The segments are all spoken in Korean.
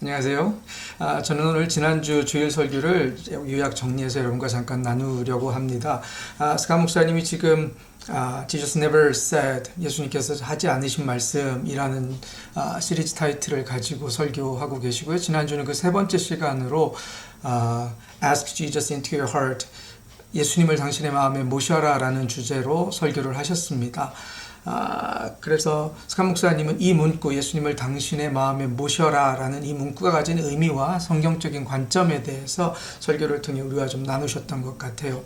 안녕하세요. 저는 오늘 지난주 주일 설교를 요약 정리해서 여러분과 잠깐 나누려고 합니다. 스카 목사님이 지금 Jesus Never Said, 예수님께서 하지 않으신 말씀이라는 시리즈 타이틀을 가지고 설교하고 계시고요. 지난주는 그 세 번째 시간으로 Ask Jesus into your heart, 예수님을 당신의 마음에 모셔라 라는 주제로 설교를 하셨습니다. 그래서 스카 목사님은 이 문구, 예수님을 당신의 마음에 모셔라 라는 이 문구가 가진 의미와 성경적인 관점에 대해서 설교를 통해 우리와 좀 나누셨던 것 같아요.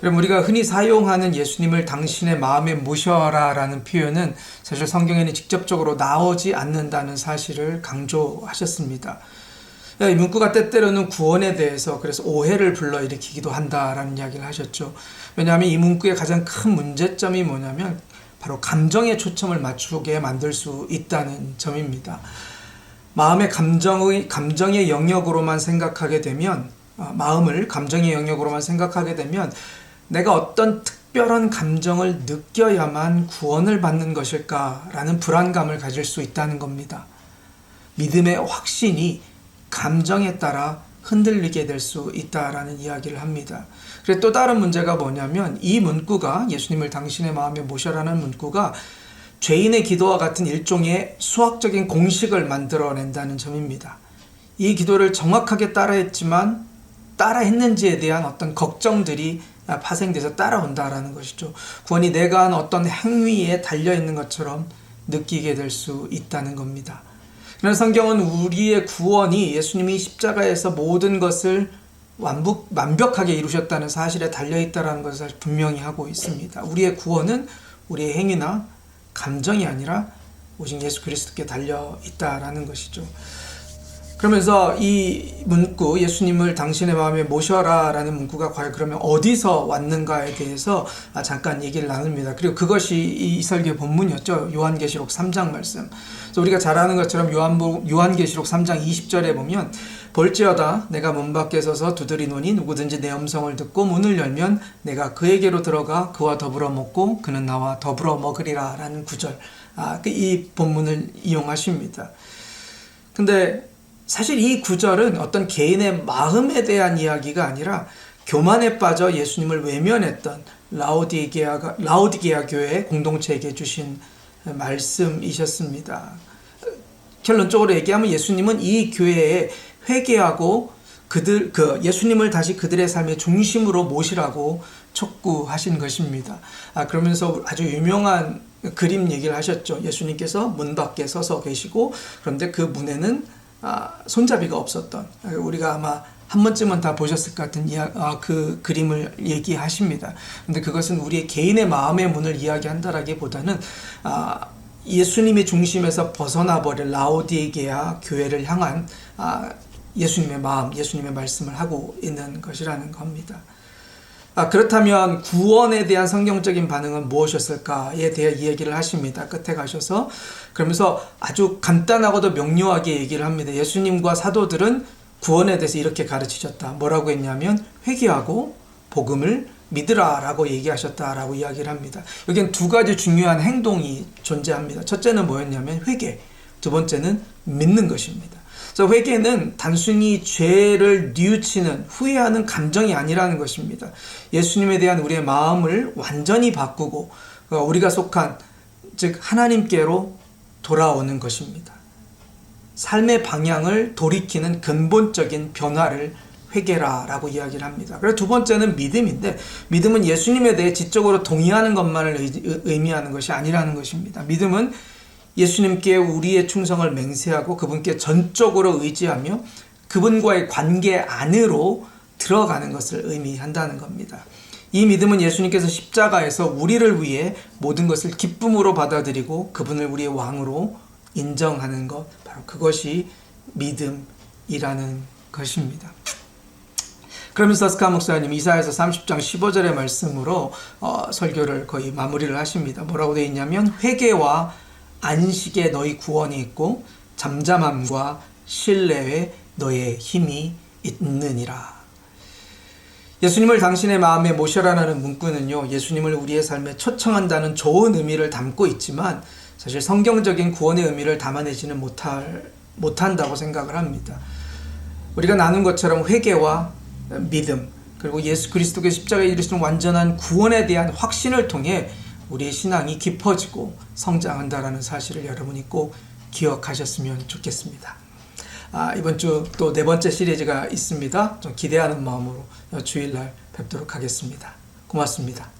여러분, 우리가 흔히 사용하는 예수님을 당신의 마음에 모셔라 라는 표현은 사실 성경에는 직접적으로 나오지 않는다는 사실을 강조하셨습니다. 이 문구가 때때로는 구원에 대해서 그래서 오해를 불러일으키기도 한다라는 이야기를 하셨죠. 왜냐하면 이 문구의 가장 큰 문제점이 뭐냐면 바로 감정에 초점을 맞추게 만들 수 있다는 점입니다. 마음의 감정의 영역으로만 생각하게 되면, 마음을 감정의 영역으로만 생각하게 되면 내가 어떤 특별한 감정을 느껴야만 구원을 받는 것일까라는 불안감을 가질 수 있다는 겁니다. 믿음의 확신이 감정에 따라 흔들리게 될 수 있다라는 이야기를 합니다. 그리고 또 다른 문제가 뭐냐면 이 문구가, 예수님을 당신의 마음에 모셔라는 문구가 죄인의 기도와 같은 일종의 수학적인 공식을 만들어낸다는 점입니다. 이 기도를 정확하게 따라했는지에 대한 어떤 걱정들이 파생돼서 따라온다라는 것이죠. 구원이 내가 한 어떤 행위에 달려있는 것처럼 느끼게 될 수 있다는 겁니다. 그러나 성경은 우리의 구원이 예수님이 십자가에서 모든 것을 완벽하게 이루셨다는 사실에 달려있다는 것을 분명히 하고 있습니다. 우리의 구원은 우리의 행위나 감정이 아니라 오직 예수 그리스도께 달려있다는 것이죠. 그러면서 이 문구, 예수님을 당신의 마음에 모셔라 라는 문구가 과연 그러면 어디서 왔는가에 대해서 잠깐 얘기를 나눕니다. 그리고 그것이 이 설교의 본문이었죠. 요한계시록 3장 말씀. 그래서 우리가 잘 아는 것처럼 요한계시록 3장 20절에 보면 볼지어다 내가 문 밖에 서서 두드리노니 누구든지 내 음성을 듣고 문을 열면 내가 그에게로 들어가 그와 더불어 먹고 그는 나와 더불어 먹으리라 라는 구절. 이 본문을 이용하십니다. 근데 사실 이 구절은 어떤 개인의 마음에 대한 이야기가 아니라 교만에 빠져 예수님을 외면했던 라오디게아 교회 공동체에게 주신 말씀이셨습니다. 결론적으로 얘기하면 예수님은 이 교회에 회개하고 예수님을 다시 그들의 삶의 중심으로 모시라고 촉구하신 것입니다. 그러면서 아주 유명한 그림 얘기를 하셨죠. 예수님께서 문 밖에 서서 계시고 그런데 그 문에는 손잡이가 없었던, 우리가 아마 한 번쯤은 다 보셨을 것 같은 그 그림을 얘기하십니다. 근데 그것은 우리의 개인의 마음의 문을 이야기한다라기보다는 예수님의 중심에서 벗어나 버린 라오디게아 교회를 향한 예수님의 마음, 예수님의 말씀을 하고 있는 것이라는 겁니다. 그렇다면 구원에 대한 성경적인 반응은 무엇이었을까에 대해 이야기를 하십니다. 끝에 가셔서 그러면서 아주 간단하고도 명료하게 얘기를 합니다. 예수님과 사도들은 구원에 대해서 이렇게 가르치셨다. 뭐라고 했냐면 회개하고 복음을 믿으라 라고 얘기하셨다라고 이야기를 합니다. 여기는 두 가지 중요한 행동이 존재합니다. 첫째는 뭐였냐면 회개, 두 번째는 믿는 것입니다. 그래서 회개는 단순히 죄를 뉘우치는, 후회하는 감정이 아니라는 것입니다. 예수님에 대한 우리의 마음을 완전히 바꾸고 우리가 속한, 즉 하나님께로 돌아오는 것입니다. 삶의 방향을 돌이키는 근본적인 변화를 회개라라고 이야기를 합니다. 그리고 두 번째는 믿음인데, 믿음은 예수님에 대해 지적으로 동의하는 것만을 의미하는 것이 아니라는 것입니다. 믿음은 예수님께 우리의 충성을 맹세하고 그분께 전적으로 의지하며 그분과의 관계 안으로 들어가는 것을 의미한다는 겁니다. 이 믿음은 예수님께서 십자가에서 우리를 위해 모든 것을 기쁨으로 받아들이고 그분을 우리의 왕으로 인정하는 것, 바로 그것이 믿음이라는 것입니다. 그러면서 스카 목사님 이사야서 30장 15절의 말씀으로 설교를 거의 마무리를 하십니다. 뭐라고 되어 있냐면 회개와 안식에 너희 구원이 있고 잠잠함과 신뢰에 너의 힘이 있느니라. 예수님을 당신의 마음에 모셔라라는 문구는요, 예수님을 우리의 삶에 초청한다는 좋은 의미를 담고 있지만 사실 성경적인 구원의 의미를 담아내지는 못할 못한다고 생각을 합니다. 우리가 나눈 것처럼 회개와 믿음, 그리고 예수 그리스도의 십자가에 이르시는 완전한 구원에 대한 확신을 통해 우리의 신앙이 깊어지고 성장한다는 사실을 여러분이 꼭 기억하셨으면 좋겠습니다. 이번 주 또 네 번째 시리즈가 있습니다. 좀 기대하는 마음으로 주일날 뵙도록 하겠습니다. 고맙습니다.